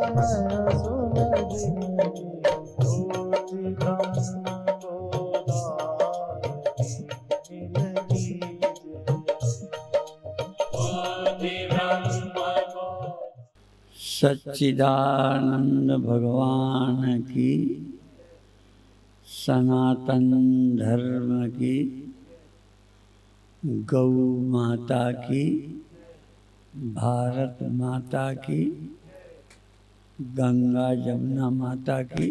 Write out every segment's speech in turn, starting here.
नयन सुलगी ज्योति ब्रह्म गोदावरी मिलगी सच्चिदानंद भगवान की, सनातन धर्म की, गौ माता की, भारत माता की, गंगा जमुना माता की।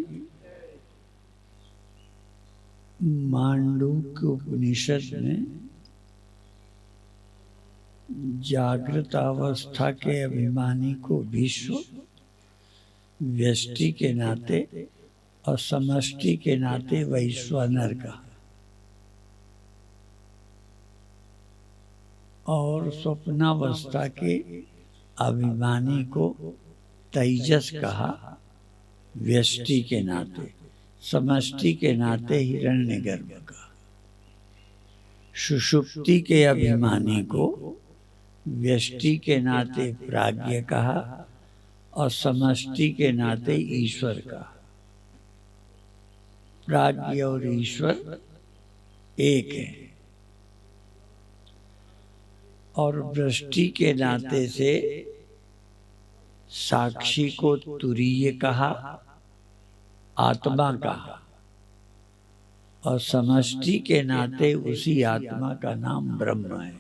मांडूक्य उपनिषद में जागृत अवस्था के अभिमानी को विश्व, व्यष्टि के नाते और समष्टि के नाते वैश्वानर का, और स्वप्नावस्था के अभिमानी को तेजस कहा व्यष्टि के नाते, समष्टि के नाते हिरण्यगर्भ का। सुषुप्ति के अभिमानी को व्यष्टि के नाते प्राज्ञ कहा और समष्टि के नाते ईश्वर का। प्राज्ञ और ईश्वर एक है। और वृष्टि के नाते से साक्षी को तुरीय कहा, आत्मा कहा, और समष्टि के नाते उसी आत्मा का नाम ब्रह्म है।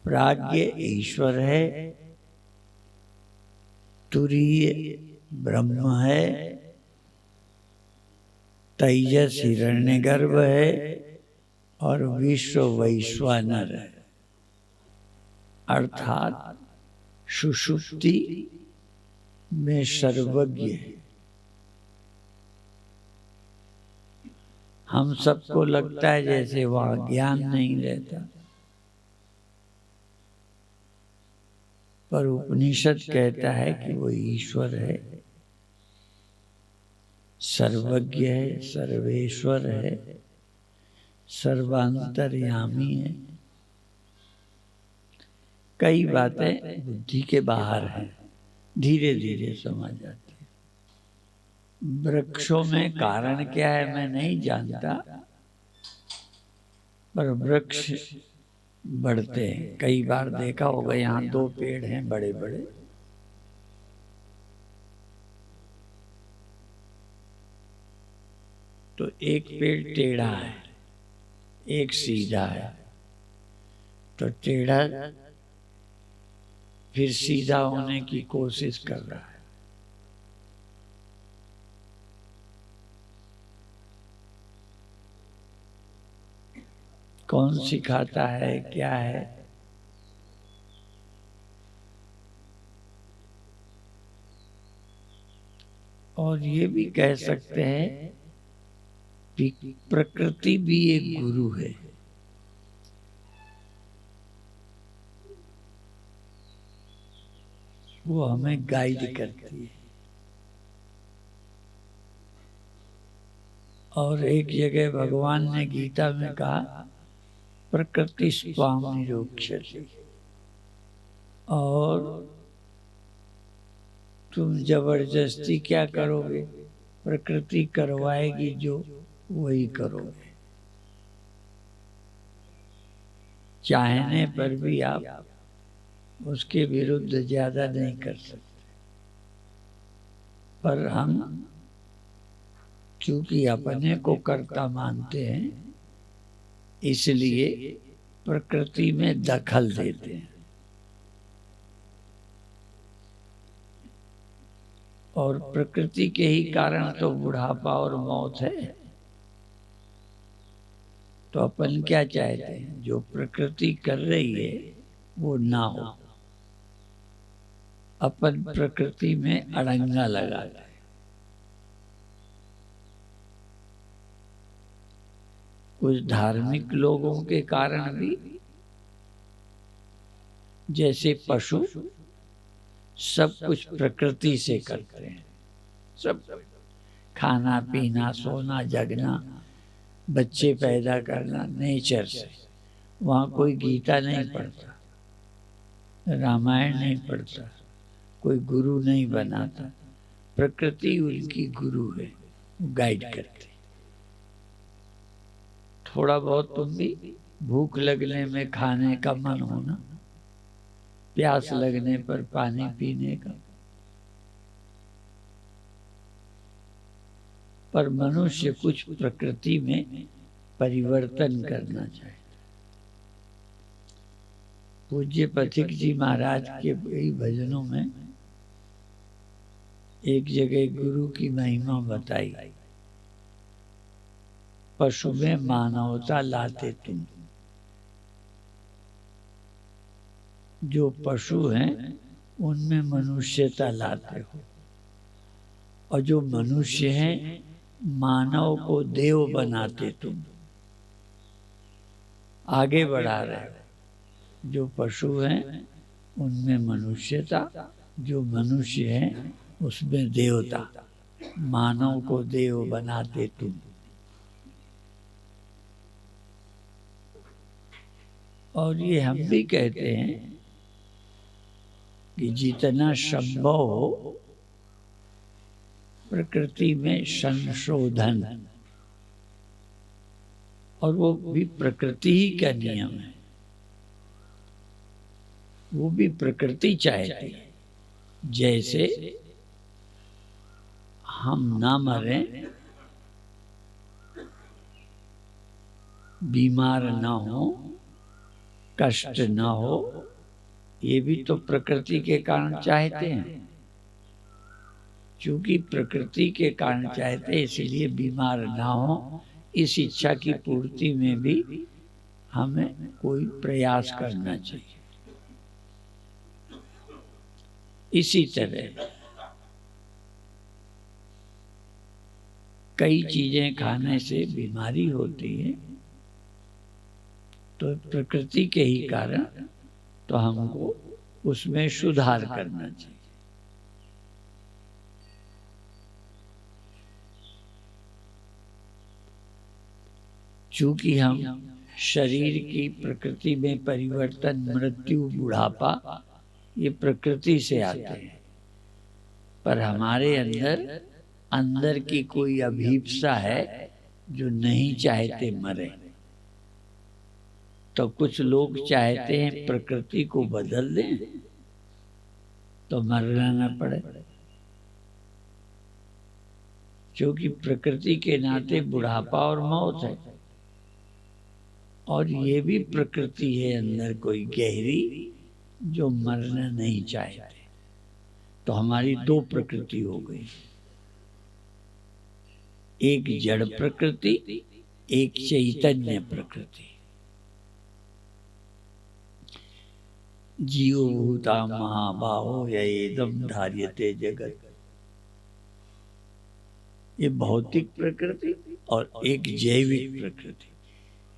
प्राज्ञ ईश्वर है, तुरीय ब्रह्म है, तेजस हिरण्यगर्भ है और विश्व वैश्वानर है। अर्थात सुषुप्ति में सर्वज्ञ है। हम सबको लगता है जैसे वहां ज्ञान नहीं रहता, पर उपनिषद कहता है कि वो ईश्वर है, सर्वज्ञ है, सर्वेश्वर है, सर्वांतर्यामी है। कई बातें बुद्धि के बाहर हैं, धीरे धीरे समझ आती है। वृक्षों में कारण क्या है मैं नहीं जानता, पर वृक्ष बढ़ते हैं। कई बार देखा होगा, यहाँ 2 पेड़ हैं बड़े बड़े, तो एक पेड़ टेढ़ा है, एक सीधा है। तो टेढ़ा फिर सीधा होने की कोशिश कर रहा है। कौन सिखाता है, क्या है? और ये भी कह सकते हैं कि प्रकृति भी एक गुरु है। वो हमें गाइड करती है। और एक जगह भगवान ने गीता में कहा प्रकृति स्वाम निरोक्षति, और तुम जबरदस्ती क्या करोगे, प्रकृति करवाएगी जो वही करोगे। चाहने पर भी आप उसके विरुद्ध ज्यादा नहीं कर सकते। पर हम चूंकि अपने को कर्ता मानते हैं, इसलिए प्रकृति में दखल देते हैं। और प्रकृति के ही कारण तो बुढ़ापा और मौत है। तो अपन क्या चाहते हैं, जो प्रकृति कर रही है वो ना हो। अपन प्रकृति में अड़ंगा लगा दें। कुछ धार्मिक लोगों के कारण भी, जैसे पशु सब कुछ प्रकृति से करते हैं, सब खाना पीना, सोना, जगना, बच्चे पैदा करना नेचर से। वहाँ कोई गीता नहीं पढ़ता, रामायण नहीं पढ़ता, कोई गुरु नहीं बनाता, प्रकृति उनकी गुरु है, गाइड करते। थोड़ा बहुत तुम भी भूख लगने में खाने का मन होना, प्यास लगने पर पानी पीने का, पर मनुष्य कुछ प्रकृति में परिवर्तन करना चाहे। पूज्य पथिक जी महाराज के कई भजनों में एक जगह गुरु की महिमा बताई। पशु में मानवता लाते तुम। जो पशु हैं उनमें मनुष्यता लाते हो, और जो मनुष्य हैं मानव को देव बनाते तुम। आगे बढ़ा रहे हो। जो पशु हैं उनमें मनुष्यता, जो मनुष्य हैं उसमें देवता, मानव को देव बनाते तुम। और ये हम भी कहते हैं कि जितना संभव हो प्रकृति में संशोधन, और वो भी प्रकृति ही का नियम है, वो भी प्रकृति चाहती है। जैसे हम ना मरें, बीमार ना हो, कष्ट ना हो, ये भी तो प्रकृति के कारण चाहते हैं। क्योंकि प्रकृति के कारण चाहते हैं, इसलिए बीमार ना हो। इस इच्छा की पूर्ति में भी हमें कोई प्रयास करना चाहिए। इसी तरह कई चीजें खाने से बीमारी होती है, तो प्रकृति के ही कारण, तो हमको उसमें सुधार करना चाहिए। चूंकि हम शरीर की प्रकृति में परिवर्तन, मृत्यु, बुढ़ापा, ये प्रकृति से आते हैं, पर हमारे अंदर की कोई अभीप्सा है जो नहीं चाहते मरे। तो कुछ लोग चाहते हैं प्रकृति को बदल दें तो मरना न पड़े, क्योंकि प्रकृति के नाते बुढ़ापा और मौत है, और ये भी प्रकृति है अंदर कोई गहरी जो मरना नहीं चाहते। तो हमारी दो प्रकृति हो गई, एक जड़ प्रकृति, एक चैतन्य प्रकृति। जीवो भूता महाबाहो यदम धार्यते जगत। ये भौतिक प्रकृति और एक जैविक प्रकृति।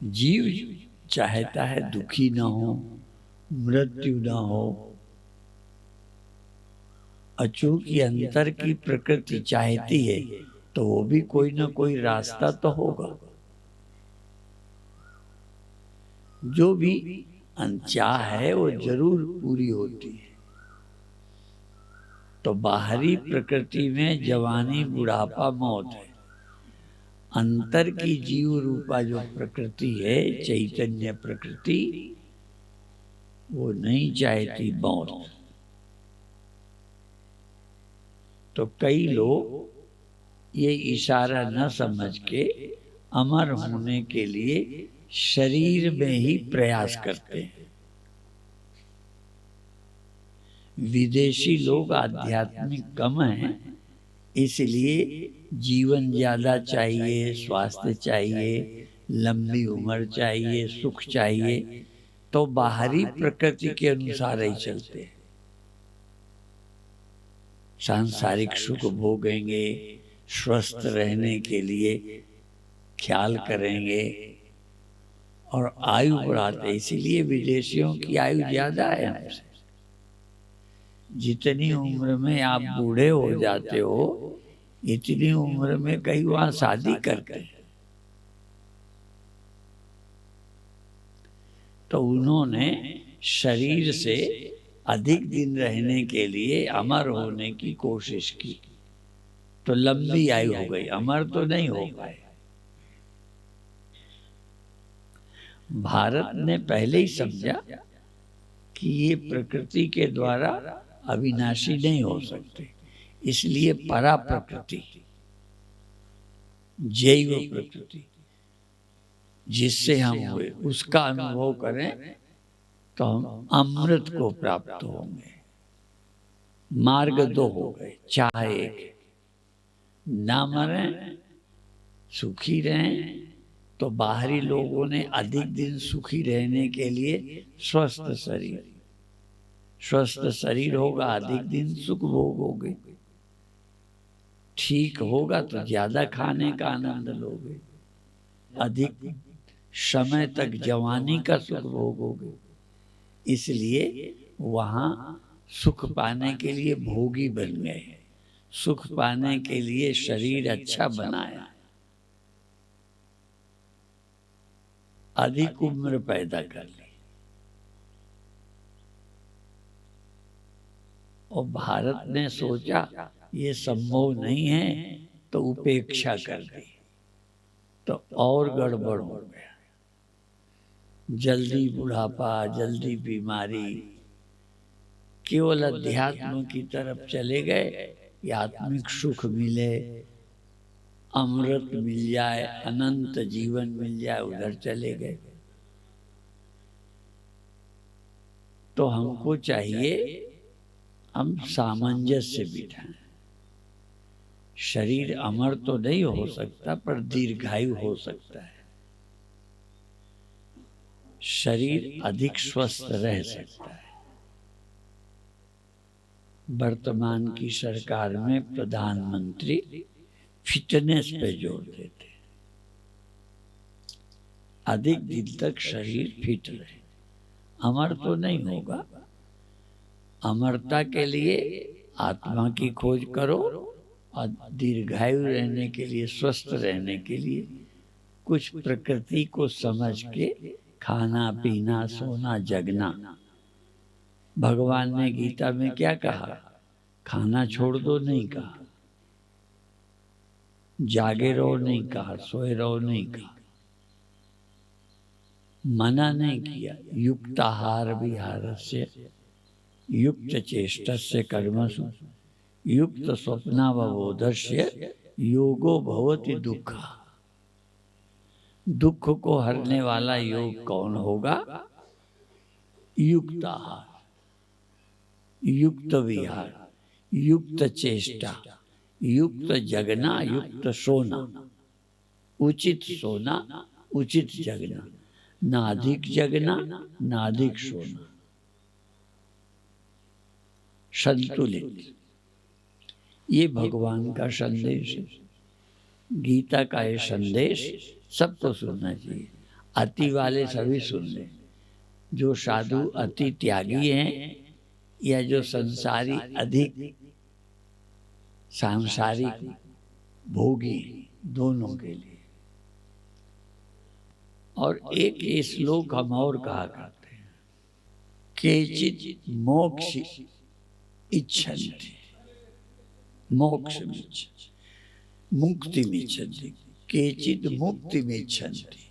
जीव चाहता है दुखी ना हो, मृत्यु ना हो, चूंकि अंतर की प्रकृति चाहती है तो वो भी कोई ना कोई रास्ता तो होगा। जो भी अनचाह है वो जरूर पूरी होती है। तो बाहरी प्रकृति में जवानी, बुढ़ापा, मौत है। अंतर की जीव रूपा जो प्रकृति है, चैतन्य प्रकृति, वो नहीं चाहती मौत। तो कई लोग ये इशारा न समझ के अमर होने के लिए शरीर में ही प्रयास करते हैं। विदेशी लोग आध्यात्मिक कम हैं, इसलिए जीवन ज्यादा चाहिए, स्वास्थ्य चाहिए, लंबी उम्र चाहिए, सुख चाहिए, तो बाहरी प्रकृति के अनुसार ही चलते हैं। सांसारिक सुख भोगेंगे, स्वस्थ रहने के लिए ख्याल करेंगे और आयु बढ़ाते। इसीलिए विदेशियों की आयु ज्यादा है हमसे। जितनी उम्र में आप बूढ़े हो जाते हो, इतनी उम्र में कई वहां शादी करते हैं। तो उन्होंने शरीर से अधिक दिन रहने के लिए अमर होने की कोशिश की, तो लंबी आयु हो गई, अमर तो नहीं हो पाए। भारत ने पहले ही समझा कि ये प्रकृति के द्वारा अविनाशी नहीं हो सकते, इसलिए परा प्रकृति, जैव प्रकृति जिससे हम हुए उसका अनुभव करें तो हम अमृत को प्राप्त होंगे। मार्ग दो हो गए, चाहे एक, ना मरें सुखी रहें। तो बाहरी लोगों ने अधिक दिन सुखी रहने के लिए स्वस्थ शरीर होगा, अधिक दिन सुख भोगोगे। ठीक होगा तो ज्यादा खाने का आनंद लोगे, अधिक समय तक जवानी का सुख भोगोगे। इसलिए वहां सुख पाने के लिए भोगी बन गए, सुख पाने के लिए शरीर अच्छा बनाया, अधिक उम्र पैदा कर ली। और भारत ने सोचा ये संभव नहीं है तो उपेक्षा कर दी, तो और गड़बड़ हो गया। जल्दी बुढ़ापा, जल्दी बीमारी, केवल अध्यात्म की तरफ चले गए कि आत्मिक सुख मिले, अमृत मिल जाए, अनंत जीवन मिल जाए, उधर चले गए। तो हमको चाहिए हम सामंजस्य बिठाएं। शरीर अमर तो नहीं हो सकता पर दीर्घायु हो सकता है, शरीर अधिक स्वस्थ रह सकता है। वर्तमान की सरकार में प्रधानमंत्री फिटनेस पे जोर देते, अधिक दिन तक शरीर फिट रहे। अमर तो नहीं होगा, अमरता के लिए आत्मा की खोज करो और दीर्घायु रहने के लिए, स्वस्थ रहने के लिए कुछ प्रकृति को समझ के खाना पीना सोना जगना। भगवान ने गीता में क्या कहा? खाना छोड़ दो नहीं कहा, जागे रहो नहीं कहा, सोए रहो नहीं कहा, मना नहीं किया। युक्त आहार विहारस्य युक्त चेष्टस्य कर्मसु युक्त स्वप्नावबोधस्य योगो भवति दुःखः। दुख को हरने वाला योग कौन होगा? युक्त आहार, युक्त विहार, युक्त चेष्टा, युक्त जगना, युक्त सोना, उचित सोना, उचित जगना, ना अधिक जगना ना अधिक सोना, संतुलित। ये भगवान का संदेश है, गीता का ये संदेश सबको सुनना चाहिए। अति वाले सभी सुन लें, जो साधु अति त्यागी हैं या जो संसारी अधिक सांसारिक भोगी, दोनों के लिए। और एक ये श्लोक हम और कहा करते हैं, केचित् मोक्ष इच्छन्ति, मोक्ष मुक्ति इच्छन्ति, केचित् मुक्ति इच्छन्ति।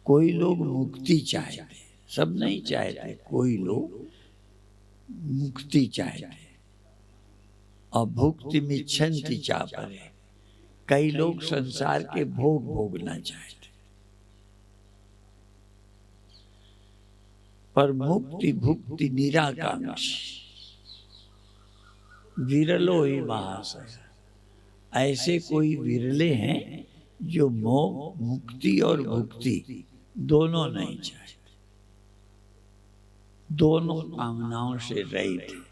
कोई लोग मुक्ति चाहते, सब नहीं चाहते, कोई लोग मुक्ति चाहते। और भुक्ति इच्छन्ति चापरे, कई लोग संसार के भोग भोगना चाहते। पर मुक्ति भुक्ति निराकांक्षी विरलो ही महाशय। ऐसे कोई विरले हैं जो मोह, मुक्ति और भुक्ति दोनों नहीं चाहते, दोनों कामनाओं से रहित हैं।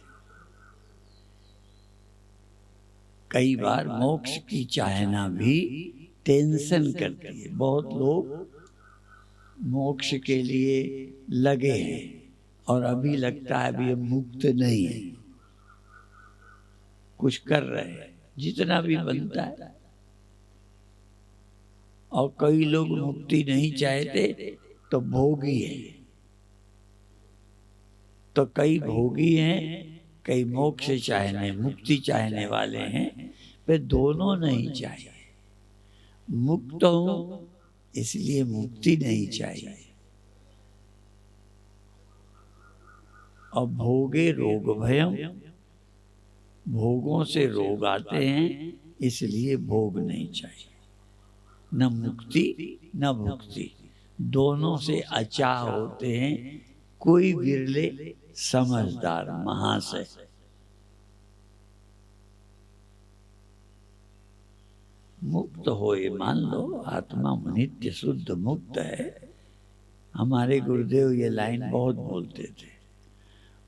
कई बार मोक्ष की चाहना भी टेंशन करती है। बहुत लोग मोक्ष के लिए लगे हैं और अभी लगता है अभी हम मुक्त नहीं है, कुछ कर रहे हैं जितना भी बनता है। और कई लोग मुक्ति नहीं चाहते तो भोगी है, तो कई भोगी हैं, कई मोक्ष चाहने मुक्ति चाहने वाले हैं, वे दोनों नहीं चाहिए। मुक्त हूं इसलिए मुक्ति नहीं चाहिए। और भोगे रोग भयम, भोगों से रोग आते हैं इसलिए भोग नहीं चाहिए। न मुक्ति न भुक्ति, दोनों से अचाह होते हैं कोई विरले समझदार महाशय। मुक्त हो ये मान लो, आत्मा नित्य शुद्ध मुक्त है। हमारे गुरुदेव ये लाइन बहुत बोलते थे,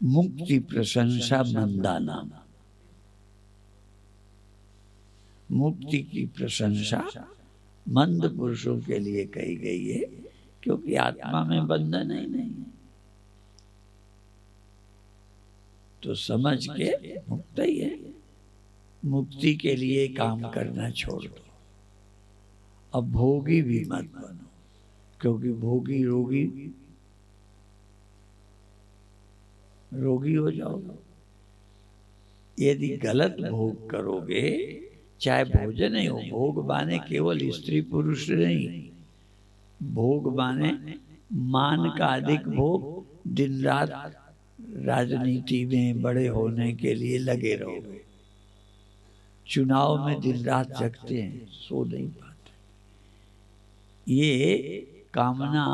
मुक्ति प्रशंसा मंदा नाम। मुक्ति की प्रशंसा मंद पुरुषों के लिए कही गई है, क्योंकि आत्मा में बंधन ही नहीं है। तो समझ के मुक्त ही है। मुक्ति के लिए काम करना छोड़ दो। अब भोगी भी मत बनो, क्योंकि भोगी रोगी हो जाओगे। यदि गलत भोग करोगे, चाहे भोजन ही हो, भोग माने केवल स्त्री पुरुष नहीं, भोग माने मान का अधिक भोग। दिन रात राजनीति में बड़े होने के लिए लगे रहोगे, चुनाव में दिन रात जगते हैं, सो नहीं पाते। ये कामना,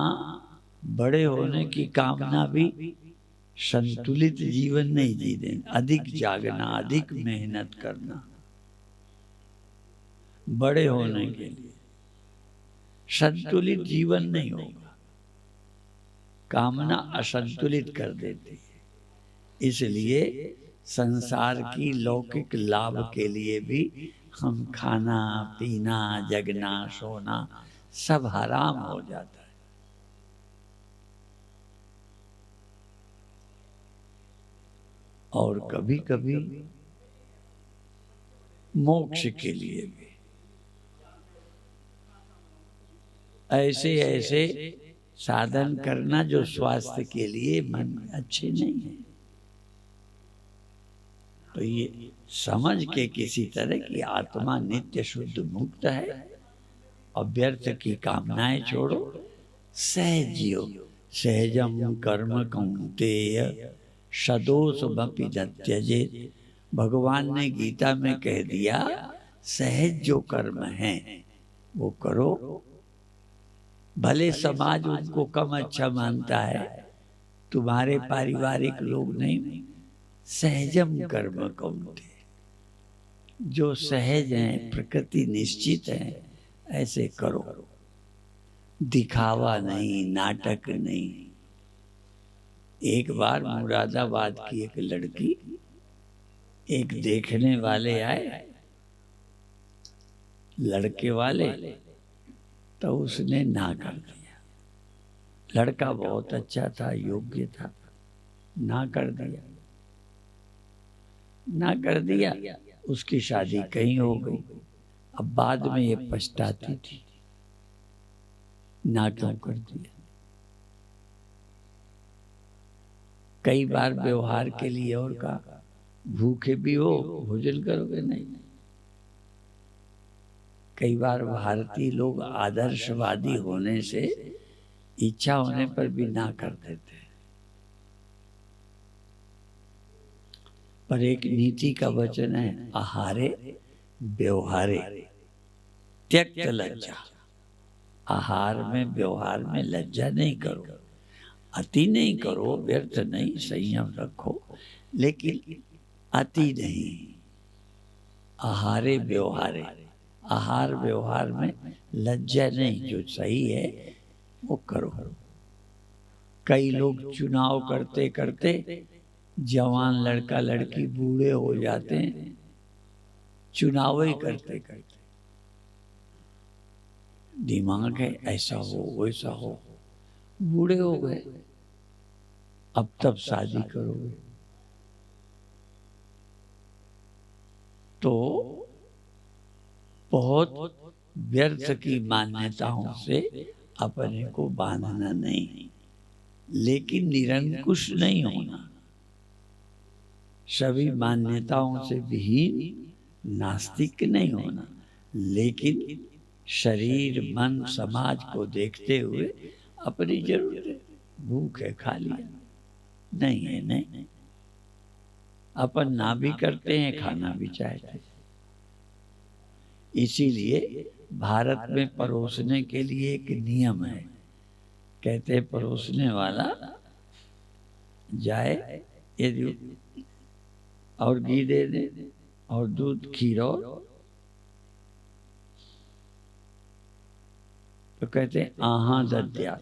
बड़े होने की कामना भी संतुलित जीवन नहीं जीने। अधिक जागना, अधिक मेहनत करना बड़े होने के लिए, संतुलित जीवन नहीं होगा। कामना असंतुलित कर देती है। इसलिए संसार की लौकिक लाभ के लिए भी हम खाना पीना, जगना, सोना सब हराम हो जाता है। और कभी कभी मोक्ष के लिए भी ऐसे ऐसे साधन करना जो स्वास्थ्य के लिए मन अच्छे नहीं है। तो ये समझ के किसी तरह की आत्मा नित्य शुद्ध मुक्त है, अव्यर्थ की कामनाएं छोड़ो, सहज जियो। सहजम कर्म कौन्तेय सदोषमपि न त्यजेत्। भगवान ने गीता में कह दिया, सहज जो कर्म है वो करो। भले समाज उनको कम अच्छा मानता है, तुम्हारे पारिवारिक लोग नहीं। सहजम कर्म कौन्तेय, जो सहज हैं, प्रकृति निश्चित है, ऐसे करो। दिखावा नहीं, नाटक नहीं। एक बार मुरादाबाद की एक लड़की, एक देखने वाले आए, लड़के वाले, तो उसने ना कर दिया। लड़का बहुत अच्छा था, योग्य था, ना कर दिया। ना कर दिया, उसकी शादी कहीं हो गई। अब बाद में ये पछताती थी, ना क्यों कर दिया। कई बार व्यवहार के लिए और कहा, भूखे भी हो भोजन करोगे नहीं। कई बार भारतीय लोग आदर्शवादी होने से इच्छा होने पर भी ना कर देते। पर एक नीति का वचन है, आहारे व्यवहारे त्यक्त लज्जा। आहार में व्यवहार में लज्जा नहीं करो, अति नहीं करो, व्यर्थ नहीं, संयम रखो, लेकिन अति नहीं। आहारे व्यवहारे, आहार व्यवहार में लज्जा नहीं, जो सही है वो करो। कई लोग चुनाव करते करते जवान लड़का लड़की बूढ़े हो जाते हैं, चुनाव ही करते करते। दिमाग है ऐसा हो वैसा हो, बूढ़े हो गए, अब तब शादी करोगे तो बहुत व्यर्थ की मान्यताओं से अपने को बांधना नहीं, लेकिन निरंकुश नहीं होना। सभी मान्यताओं से विहीन नास्तिक नहीं होना, लेकिन शरीर मन समाज को देखते हुए अपनी जरूरत, भूख है खा लिया, नहीं है नहीं, अपन ना भी करते हैं खाना भी चाहते हैं। इसीलिए भारत में परोसने के लिए एक नियम है, कहते हैं परोसने वाला जाए यदि और घी दे दे और दूध खीर और, तो कहते हैं आहा दद्या,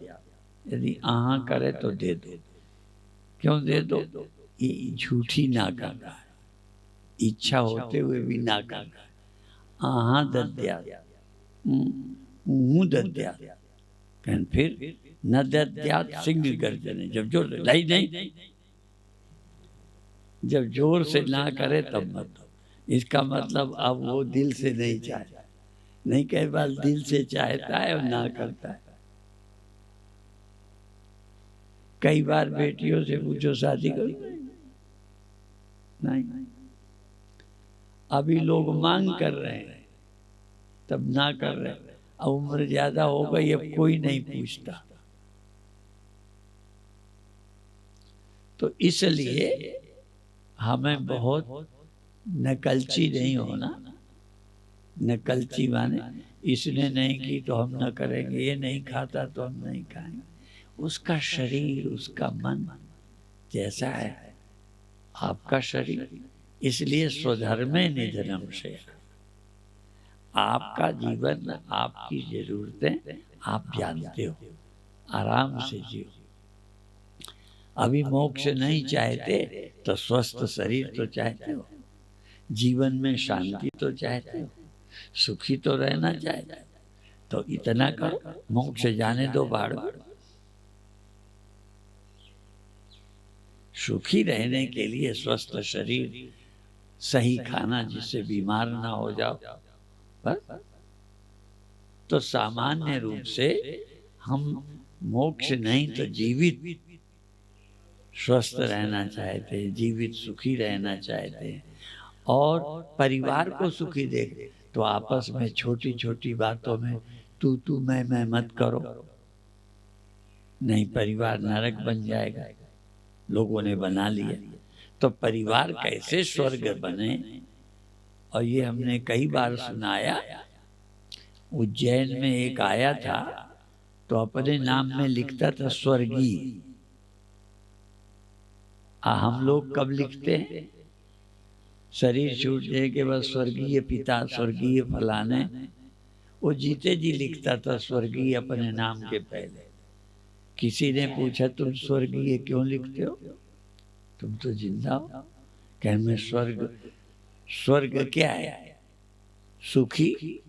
यदि आहा करे तो दे दो। क्यों दे दो? ये झूठी ना करना है, इच्छा होते हुए भी ना करना है। आहा दद्या, दद्या, फिर न दद्या सिंह गर्जने, जब जोर से नहीं नहीं, जब जोर से ना करे तब मत दो। इसका मतलब अब वो दिल से नहीं चाहता, नहीं कई बार दिल से चाहता है और ना करता है। कई बार बेटियों से पूछो शादी करो, नहीं, अभी लोग मांग कर रहे हैं तब ना कर रहे हैं। अब उम्र ज्यादा हो गई, अब कोई नहीं पूछता। तो इसलिए हमें बहुत नकलची नहीं होना। नकलची माने इसने नहीं की तो हम न करेंगे, ये नहीं खाता तो हम नहीं खाएंगे। उसका शरीर, उसका मन जैसा है आपका शरीर, इसलिए स्वधर्मे निधनम से, आपका जीवन, आपकी जरूरतें आप जानते हो, आराम से जियो। अभी मोक्ष नहीं चाहते तो स्वस्थ शरीर तो चाहते हो, जीवन में शांति तो चाहते हो, सुखी तो रहना चाहते हो, तो इतना करो, मोक्ष जाने दो बाढ़। सुखी रहने के लिए स्वस्थ शरीर, सही खाना जिससे बीमार ना हो जाओ, बस। तो सामान्य रूप से हम मोक्ष नहीं तो जीवित स्वस्थ रहना चाहते हैं, जीवित सुखी रहना चाहते हैं, और परिवार को सुखी देख। तो आपस में छोटी छोटी बातों में तू मैं मत करो, नहीं परिवार नरक बन जाएगा। लोगों ने बना लिया, तो परिवार कैसे स्वर्ग बने? और ये हमने कई बार सुनाया। उज्जैन में एक आया था तो अपने नाम में लिखता था स्वर्गीय। हम लोग कब लिखते हैं? शरीर छूटने के बाद स्वर्गीय पिता, स्वर्गीय फलाने। वो जीते जी लिखता था स्वर्गीय अपने नाम के पहले। किसी ने पूछा तुम स्वर्गीय क्यों लिखते हो, तुम तो जिंदा हो। कह मैं स्वर्ग क्या है? सुखी,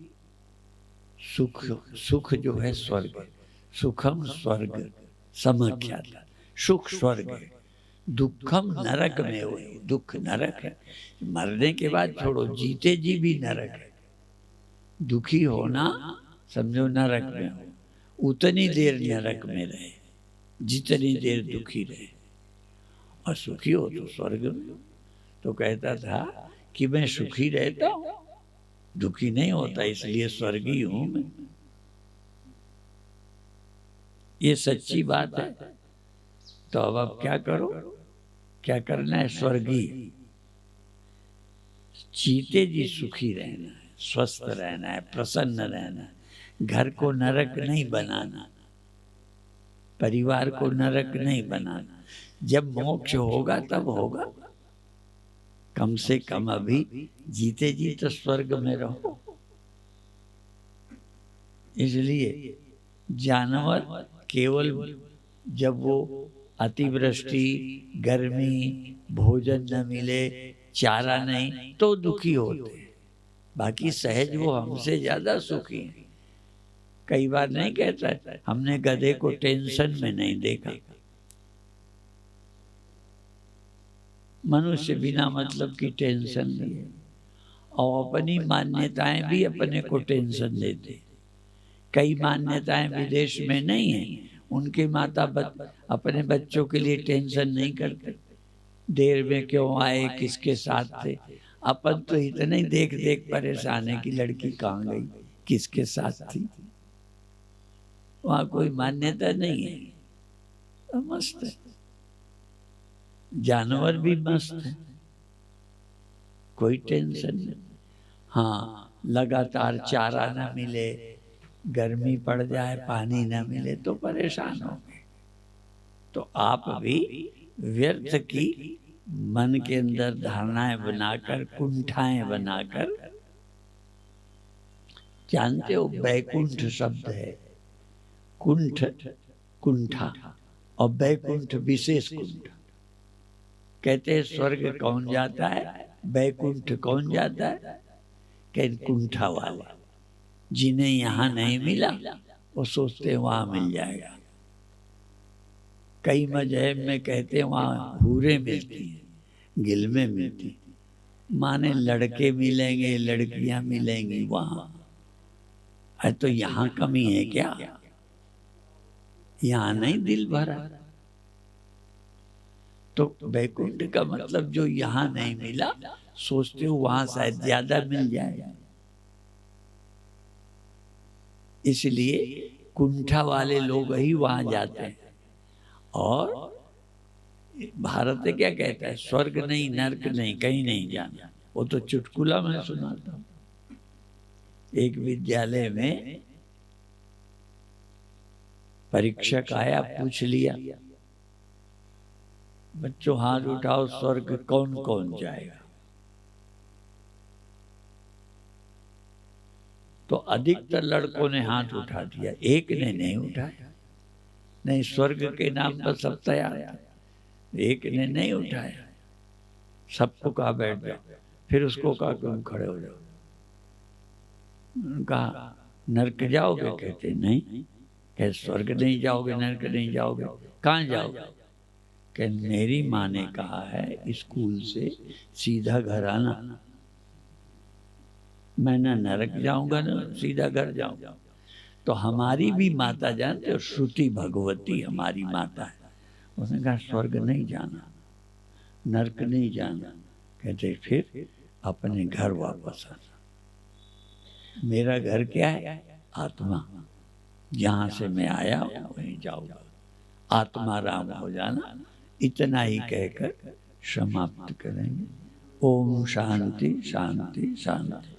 सुख जो है स्वर्ग, सुखम स्वर्ग समाख्यात, सुख स्वर्ग है। दुखम नरक में हुए, दुख नरक है। मरने के बाद छोड़ो, जीते जी भी नरक है। दुखी होना समझो नरक में हो, उतनी देर नरक में रहे जितनी देर दुखी रहे, और सुखी हो तो स्वर्ग में। तो कहता था कि मैं सुखी रहता हूँ, दुखी नहीं होता, इसलिए स्वर्गीय हूं मैं। ये सच्ची बात है। तो अब क्या करो, क्या करना है? स्वर्गीय, जीते जी सुखी रहना है, स्वस्थ रहना है, प्रसन्न रहना है। घर को नरक नहीं बनाना, परिवार को नरक नहीं बनाना। जब मोक्ष होगा तब होगा, कम से कम अभी जीते जी तो स्वर्ग में रहो। इसलिए जानवर केवल जब वो अतिवृष्टि, गर्मी, भोजन न मिले, चारा नहीं, तो दुखी होते हैं। बाकी सहज वो हमसे ज्यादा सुखी हैं। कई बार नहीं कहता हमने गधे को टेंशन में नहीं देखा। मनुष्य बिना मतलब की टेंशन लिए, और अपनी मान्यताएं भी अपने को टेंशन देते। कई मान्यताएं विदेश में नहीं है, उनके माता अपने बच्चों के लिए टेंशन नहीं करते। देर में क्यों आए, किसके साथ थे। अपन तो इतने ही देख देख परेशान है कि लड़की कहाँ गई, किसके साथ थी। वहाँ कोई मान्यता नहीं है, तो मस्त है। जानवर भी मस्त है, कोई टेंशन नहीं। हाँ, लगातार चारा ना मिले, गर्मी पड़ जाए, पानी ना मिले तो परेशान होंगे। तो आप भी व्यर्थ की मन के अंदर धारणाएं बनाकर, कुंठाएं बनाकर, जानते हो बैकुंठ शब्द है, कुंठ कुंठा और बैकुंठ विशेष कुंठ। कहते हैं स्वर्ग कौन जाता है, बैकुंठ कौन जाता है, कहते कुंठा वाले, जिन्हें यहाँ नहीं मिला वो सोचते हैं वहाँ मिल जाएगा। कई मजहब में कहते हैं वहाँ हूरें मिलती हैं, गिलमें मिलती, माने लड़के मिलेंगे, लड़कियां मिलेंगी वहाँ। है तो यहाँ कमी है क्या? यहाँ नहीं दिल भरा। तो बैकुंठ का मतलब जो यहाँ नहीं मिला, सोचते हो वहां शायद ज्यादा मिल जाए, इसलिए कुंठा वाले लोग ही वहां जाते हैं। और भारत क्या कहता है, स्वर्ग नहीं, नरक नहीं, कहीं नहीं जाना। वो तो चुटकुला मैं सुनाता हूँ। एक विद्यालय में परीक्षक आया, पूछ लिया, बच्चों हाथ उठाओ, स्वर्ग कौन कौन जाएगा। तो अधिकतर लड़कों ने हाथ उठा दिया, एक ने नहीं उठाया। नहीं, स्वर्ग के नाम पर सब तैयार था, एक ने नहीं उठाया। सबको कहा बैठ जाओ, फिर उसको कहा तुम खड़े हो जाओ। कहा नरक जाओगे, कहते नहीं। कह स्वर्ग नहीं जाओगे, नरक नहीं जाओगे, कहाँ जाओगे? कि मेरी माँ ने कहा है स्कूल से सीधा घर आना, मैं ना नरक जाऊंगा ना सीधा घर जाऊंगा। तो हमारी भी माता, जानते हो, श्रुति भगवती हमारी माता है। उसने कहा स्वर्ग नहीं जाना, नरक नहीं जाना। कहते फिर अपने घर वापस आना। मेरा घर क्या है? आत्मा। जहाँ से मैं आया हूँ वहीं जाऊंगा, आत्मा राम हो जाना। इतना ही कहकर समाप्त करेंगे। ओम शांति शांति शांति।